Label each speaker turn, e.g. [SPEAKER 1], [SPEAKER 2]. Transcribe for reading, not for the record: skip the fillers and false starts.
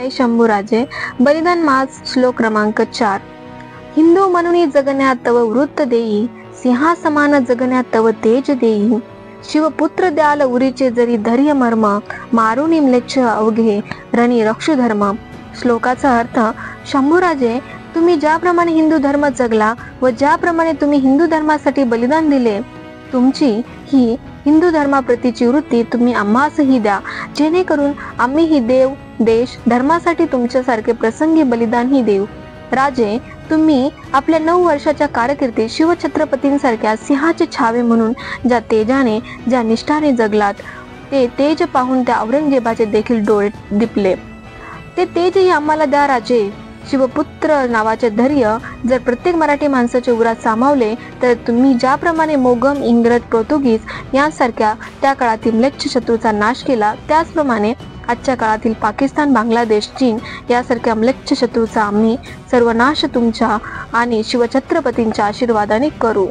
[SPEAKER 1] जय शंभूराजे बलिदान मास श्लोक क्रमांक 4। हिंदू म्हणून जगण्यात तव वृत्त देई, सिंहासमान जगण्यात तव तेज देई, शिवपुत्र द्याल उरीचे जरी धैर्य मर्म, मारुनी म्लेच्छ अवघे रणी रक्षु धर्म। श्लोकाचा अर्थ, शंभूराजे तुम्ही ज्याप्रमाणे हिंदू धर्म जगला व ज्याप्रमाणे तुम्ही हिंदू धर्मासाठी बलिदान दिले, तुमची ही हिंदू धर्माप्रतीची वृत्ती तुम्ही आम्हासही द्या, जेणेकरून आम्हीही देव देश धर्मासाठी तुमच्यासारखे प्रसंगी बलिदानही देऊ। राजे, तुम्ही आपल्या 9 वर्षाच्या कारकिर्दीत शिवछत्रपतींसारख्या सिंहाचे छावे म्हणून ज्या तेजाने ज्या निष्ठाने जगलात, ते तेज पाहून त्या औरंगजेबाचे देखील डोळे दिपले। ते तेजही आम्हाला द्या राजे। शिवपुत्र नावाचे धैर्य जर प्रत्येक मराठी माणसाच्या उरात सामावले, तर तुम्ही ज्याप्रमाणे मोगम इंग्रज पोर्तुगीज यांसारख्या त्या काळातील म्लेच्छ शत्रूचा नाश केला, त्याचप्रमाणे आजच्या काळातील पाकिस्तान, बांगलादेश, चीन यासारख्या म्लेच्छ शत्रूचा आम्ही सर्वनाश तुमच्या आणि शिवछत्रपतींच्या आशीर्वादाने करू।